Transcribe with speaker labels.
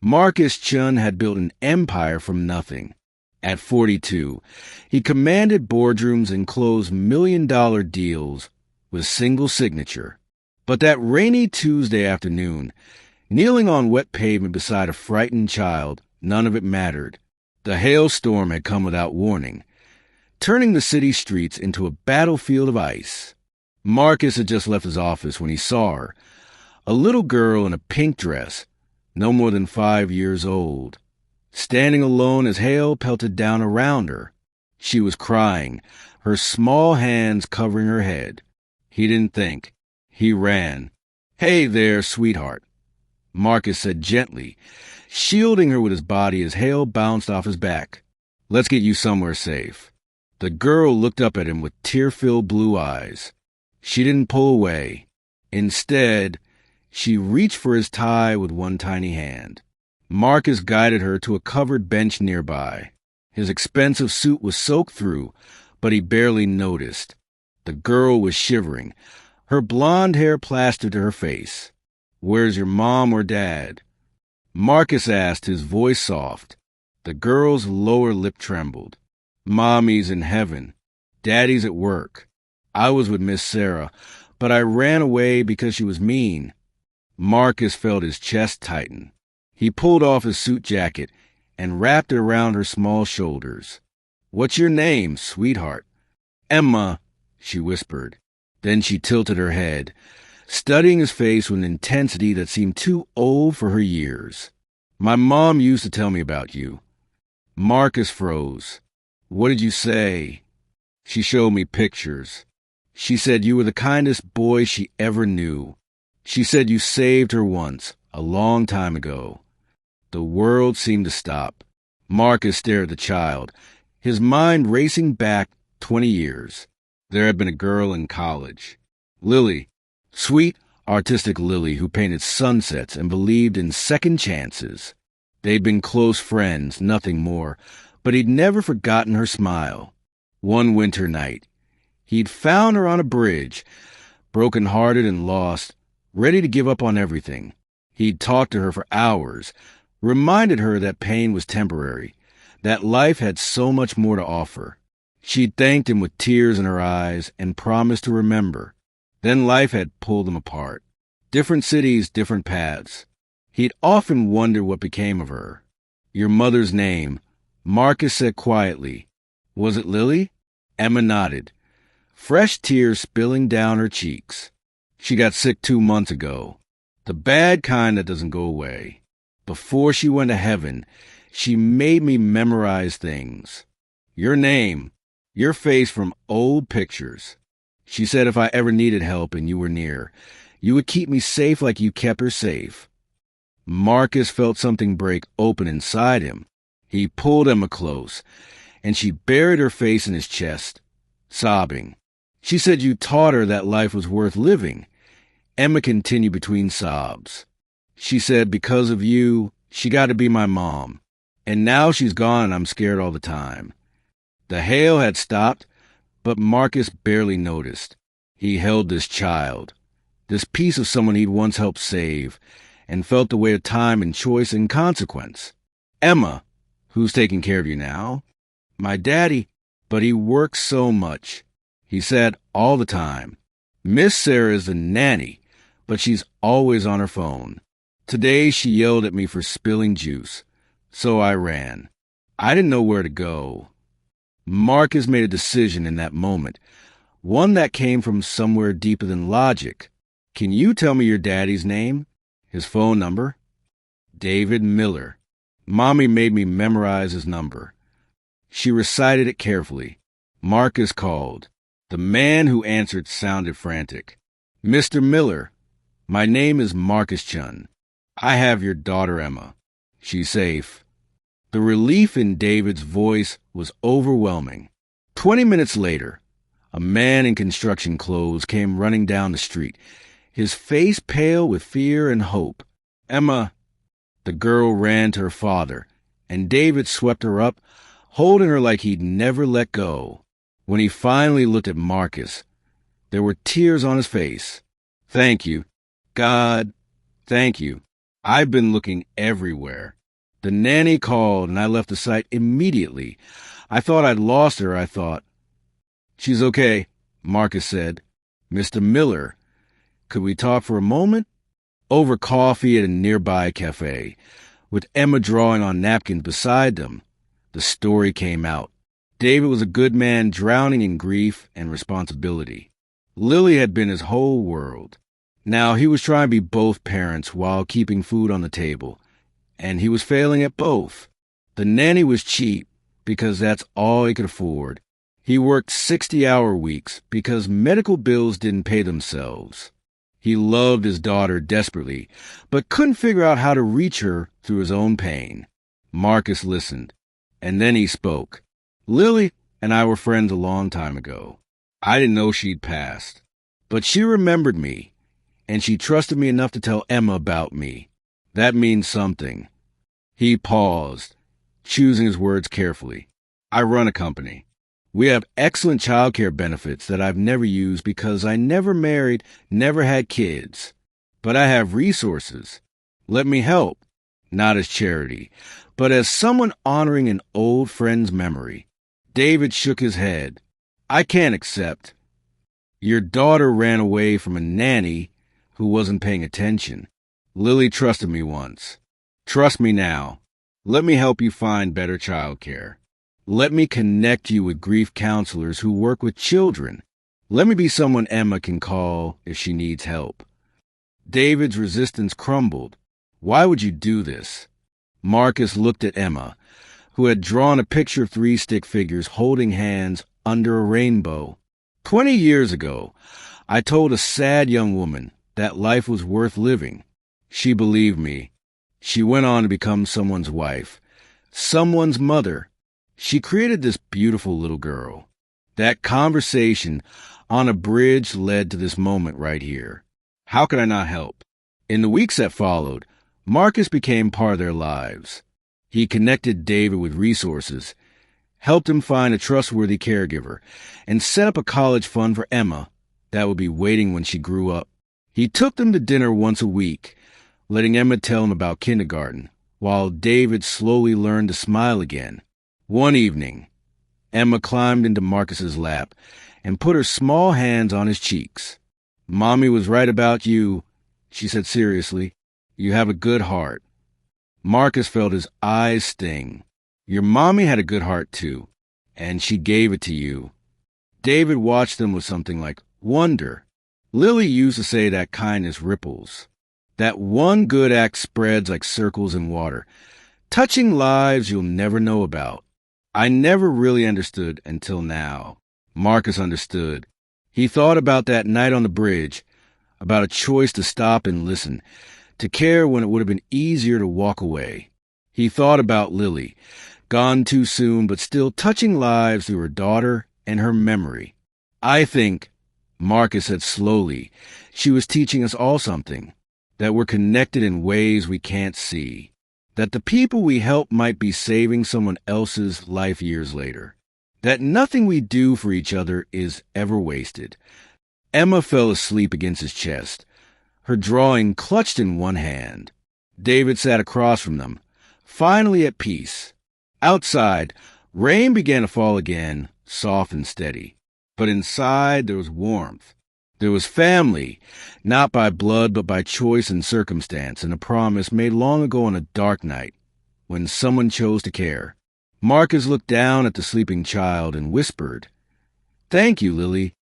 Speaker 1: Marcus Chun had built an empire from nothing. At 42, he commanded boardrooms and closed million-dollar deals with single signature. But that rainy Tuesday afternoon, kneeling on wet pavement beside a frightened child, none of it mattered. The hailstorm had come without warning, turning the city streets into a battlefield of ice. Marcus had just left his office when he saw her, a little girl in a pink dress, no more than 5 years old, standing alone as hail pelted down around her. She was crying, her small hands covering her head. He didn't think. He ran. "Hey there, sweetheart," Marcus said gently, shielding her with his body as hail bounced off his back. "Let's get you somewhere safe." The girl looked up at him with tear-filled blue eyes. She didn't pull away. Instead, she reached for his tie with one tiny hand. Marcus guided her to a covered bench nearby. His expensive suit was soaked through, but he barely noticed. The girl was shivering, her blonde hair plastered to her face. "Where's your mom or dad?" Marcus asked, his voice soft. The girl's lower lip trembled. "Mommy's in heaven. Daddy's at work. I was with Miss Sarah, but I ran away because she was mean." Marcus felt his chest tighten. He pulled off his suit jacket and wrapped it around her small shoulders. "What's your name, sweetheart?" "Emma," she whispered. Then she tilted her head, studying his face with an intensity that seemed too old for her years. "My mom used to tell me about you." Marcus froze. "What did you say?" "She showed me pictures. She said you were the kindest boy she ever knew. She said you saved her once, a long time ago." The world seemed to stop. Marcus stared at the child, his mind racing back 20 years. There had been a girl in college. Lily. Sweet, artistic Lily who painted sunsets and believed in second chances. They'd been close friends, nothing more, but he'd never forgotten her smile. One winter night, he'd found her on a bridge, broken-hearted and lost, ready to give up on everything. He'd talked to her for hours, reminded her that pain was temporary, that life had so much more to offer. She'd thanked him with tears in her eyes and promised to remember. Then life had pulled them apart. Different cities, different paths. He'd often wondered what became of her. "Your mother's name," Marcus said quietly. "Was it Lily?" Emma nodded, fresh tears spilling down her cheeks. "She got sick 2 months ago. The bad kind that doesn't go away. Before she went to heaven, she made me memorize things. Your name, your face from old pictures. She said if I ever needed help and you were near, you would keep me safe like you kept her safe." Marcus felt something break open inside him. He pulled Emma close, and she buried her face in his chest, sobbing. "She said you taught her that life was worth living." Emma continued between sobs. "She said because of you, she got to be my mom. And now she's gone and I'm scared all the time." The hail had stopped, but Marcus barely noticed. He held this child, this piece of someone he'd once helped save, and felt the weight of time and choice and consequence. "Emma, who's taking care of you now?" "My daddy, but he works so much." He said all the time. "Miss Sarah is the nanny, but she's always on her phone. Today she yelled at me for spilling juice, so I ran. I didn't know where to go." Marcus made a decision in that moment, one that came from somewhere deeper than logic. "Can you tell me your daddy's name? His phone number?" "David Miller. Mommy made me memorize his number." She recited it carefully. Marcus called. The man who answered sounded frantic. "Mr. Miller, my name is Marcus Chun. I have your daughter Emma. She's safe." The relief in David's voice was overwhelming. 20 minutes later, a man in construction clothes came running down the street, his face pale with fear and hope. "Emma." The girl ran to her father, and David swept her up, holding her like he'd never let go. When he finally looked at Marcus, there were tears on his face. "Thank you. God, thank you." I've been looking everywhere. The nanny called and I left the site immediately. I thought I'd lost her, I thought. She's okay, Marcus said. Mr. Miller, could we talk for a moment? Over coffee at a nearby cafe, with Emma drawing on napkins beside them, the story came out. David was a good man drowning in grief and responsibility. Lily had been his whole world. Now he was trying to be both parents while keeping food on the table, and he was failing at both. The nanny was cheap because that's all he could afford. He worked 60-hour weeks because medical bills didn't pay themselves. He loved his daughter desperately, but couldn't figure out how to reach her through his own pain. Marcus listened, and then he spoke. Lily and I were friends a long time ago. I didn't know she'd passed, but she remembered me, and she trusted me enough to tell Emma about me. That means something. He paused, choosing his words carefully. I run a company. We have excellent childcare benefits that I've never used because I never married, never had kids. But I have resources. Let me help, not as charity, but as someone honoring an old friend's memory. David shook his head. I can't accept. Your daughter ran away from a nanny who wasn't paying attention. Lily trusted me once. Trust me now. Let me help you find better childcare. Let me connect you with grief counselors who work with children. Let me be someone Emma can call if she needs help. David's resistance crumbled. Why would you do this? Marcus looked at Emma, who had drawn a picture of 3 stick figures holding hands under a rainbow. 20 years ago, I told a sad young woman that life was worth living. She believed me. She went on to become someone's wife, someone's mother. She created this beautiful little girl. That conversation on a bridge led to this moment right here. How could I not help? In the weeks that followed, Marcus became part of their lives. He connected David with resources, helped him find a trustworthy caregiver, and set up a college fund for Emma that would be waiting when she grew up. He took them to dinner once a week, letting Emma tell him about kindergarten, while David slowly learned to smile again. One evening, Emma climbed into Marcus's lap and put her small hands on his cheeks. Mommy was right about you, she said seriously. You have a good heart. Marcus felt his eyes sting. Your mommy had a good heart too, and she gave it to you. David watched them with something like wonder. Lily used to say that kindness ripples, that one good act spreads like circles in water, touching lives you'll never know about. I never really understood until now. Marcus understood. He thought about that night on the bridge, about a choice to stop and listen, to care when it would have been easier to walk away. He thought about Lily, gone too soon but still touching lives through her daughter and her memory. I think, Marcus said slowly, she was teaching us all something, that we're connected in ways we can't see, that the people we help might be saving someone else's life years later, that nothing we do for each other is ever wasted. Emma fell asleep against his chest, her drawing clutched in one hand. David sat across from them, finally at peace. Outside, rain began to fall again, soft and steady. But inside there was warmth. There was family, not by blood but by choice and circumstance, and a promise made long ago on a dark night, when someone chose to care. Marcus looked down at the sleeping child and whispered, "Thank you, Lily.